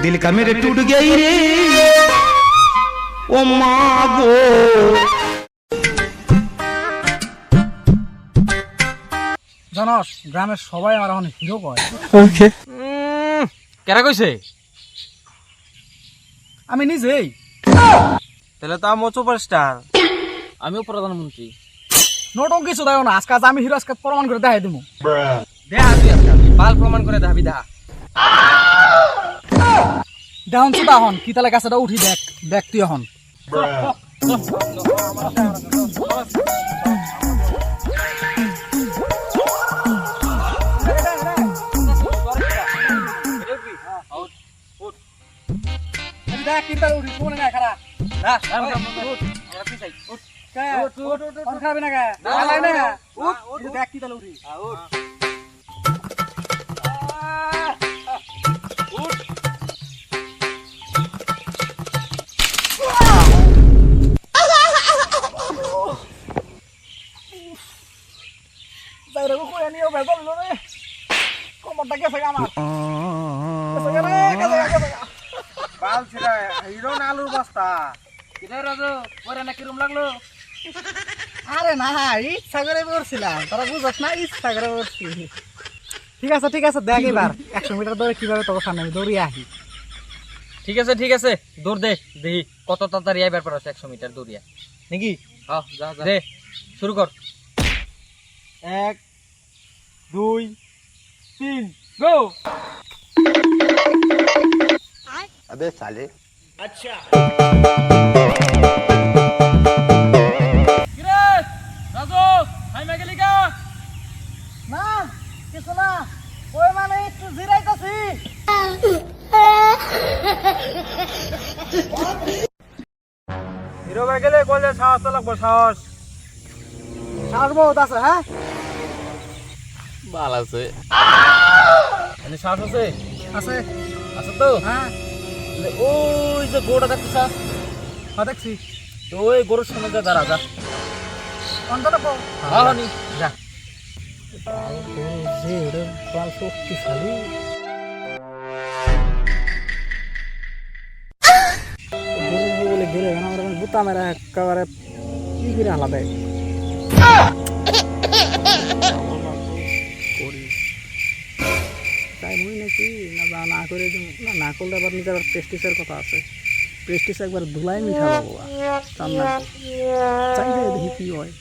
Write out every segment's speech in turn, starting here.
दिल का मेरे टूट गई रे ओ माँ गो। জানস গ্রামের সবাই আমার এখন হিরো কয়। কেরা কইছে? আমি নিজেই। তাহলে তো আমি সুপারস্টার, আমিও প্রধানমন্ত্রী। নোটং কিছু দাও না, আজকে আমি হিরো, আজকে প্রমাণ করে দেখাই দিমু। দেখা তুই আজকাল বাল প্রমাণ করে দেখাবি দেখা। দেহন সুদা হন কি তালে গাছটা উঠি দেখ, দেখ তুই এখন। দেখ কি তালে উঠি শুনে না খারা না খাবি না দেখ কি তালে উঠি। কমরটা গেছে আমার বাল ছেড়া হিরো না আলুর বস্তা। কিরে রাজু পরে না কিরম লাগলো? আরে না ইচ্ছা করে করছিলাম, তোরা বুঝছ না, ইচ্ছা করে করছি। ঠিক আছে দেখ এবার 100 মিটার দৌড়ে কিভাবে তোর সামনে আমি দৌড়িয়ে আসি। ঠিক আছে দৌড় দে, দেখি কত তাড়াতাড়ি আইবার পারছ 100 মিটার দৌড়িয়া নাকি। হ্যাঁ যা দে, শুরু কর। 1 2 3 গো। अबे साले কিরে রাজু হাইমা গেলি কা? না কিছু না, ওই মানে একটু জিরাইতাছি। হিরো ভাই গেলে কইলে সাহস তো লাগবে, সাহস। সাহস বহুত আছে। হ্যাঁ বাল আছে, মানে সাহস আছে আছে আছে তো। হ্যাঁ ওই যে গোড়া দেখছিস, দেখছি। তো ওই গরুর সামনে যা দাঁড়া যা। অন্তটা পো হ্যাঁ নি যা। শক্তিশালী বলে গেলে আমার বুতা মেরা একেবারে কি করে আলাদা তাই মুই নাকি না না করে না করলে আবার নিজের প্রেস্টিজের কথা আছে। প্রেস্টিজ একবার ধুলাই মিঠা পাবো সামনে চাই দেখি কি হয়।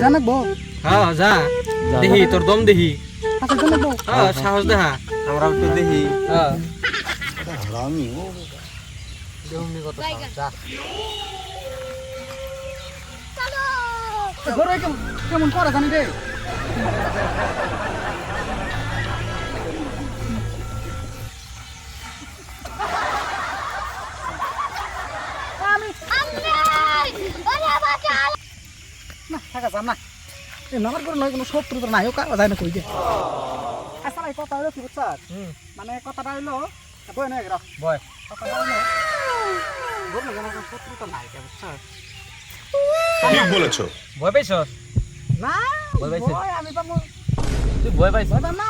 জানাবো হ্যাঁ যা দেখি তোর দম দেখি। আচ্ছা জানাবো হ্যাঁ সাহস দেখা, আমরাও তো দেখি। হ্যাঁ हरामी हो দেহমি কত যা। ঘরে কেমন করে জানি রে। না থাকা যান না, আমার করে নয় কোনো শত্রু তো নাই, ও কাজ যায় না কই যে। আচ্ছা ভাই কথা হলো কি বুঝছ, মানে কথাটা হইলো বই নয় গেল বয়। কথাটা হইলো বললো যেন কোনো শত্রু তো নাই বুঝছ। ठीक बोलेছো ভয় পাইছস? না ভয় পাইছে? ভয় আমি তো তুই ভয় পাইছ ভয় পাম না,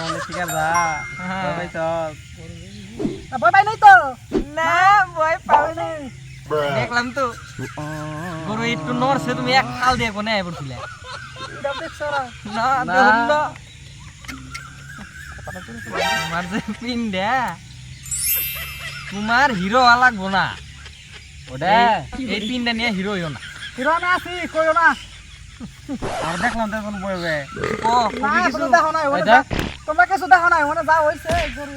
আমি শিকার যা। ভয় পাইছস? ভয় পাই নাই তো। না ভয় পাও না, দেখলাম তো গরু একটু নড়ছে, তুমি এক খাল দিয়ে কোনে আই পড়ছিলে। এটা দেখছ না না দেখুন না তোমার যে পিন্ডা, তোমার হিরো লাগবো না ওটা, এই পিন্ডা নিয়ে হিরো হইও না। হিরো না আছি কইও না। আর দেখলাম তো এখন বলবে ও না কবি কিছু কোনো দেখো নাই ওনে, দেখ তোমরা কিছু দেখো নাই ওনে যা হইছে গরু।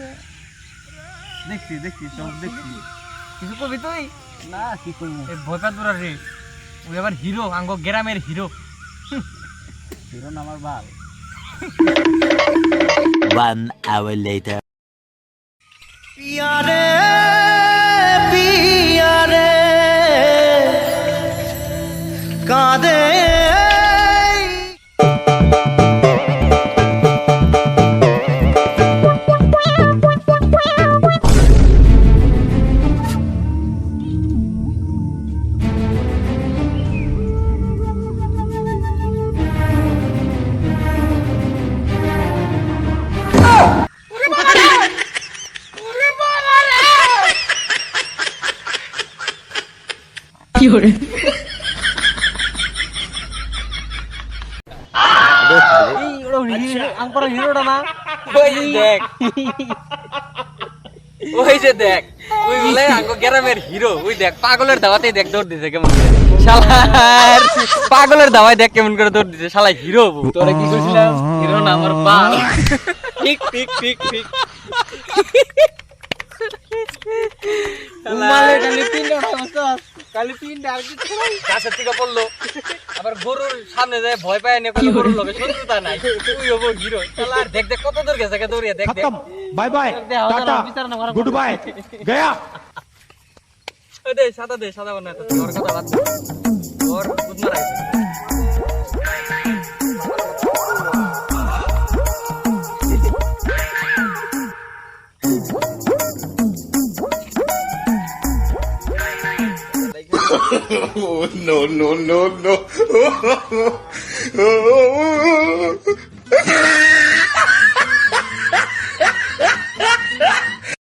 দেখছি সব দেখছি। কিছু কবি তুই? না কি কইমু, এই ভয় পা দূরা রে, ওই আবার হিরো, আঙ্গ গ্রামের হিরো। হিরো না আমার বাল। 1 hour later. पिया रे कादे হিরোটা না ওই যে দেখ ওই যে দেখ ওই বলে আঙ্গো গ্রামের হিরো ওই দেখ পাগলের দাওয়াতেই দেখ দৌড় দিছে কেমন করে শালার পাগলের দাওয়ায় দেখ কেমন করে দৌড় দিছে শালা হিরো তোরে কি কইছিলাম হিরো না আমার বাল ঠিক ঠিক ঠিক ঠিক উমালে খালি তিনটা সমস্যা খালি তিনটা আর কিছু নাই গাছের থেকে পড়লো আবার গরুর সামনে যায় ভয় পায় না কোনো গরুর লগে শত্রুতা নাই তুই হবো হিরো শালা দেখ দেখ কত দূর গেছে দৌড়িয়ে দেখ দেখ bye bye tata goodbye गया ওই দে সাদা বানা তো তোর কথা বাদ ওর খুদ মারাইছে Oh, no, no, no, no.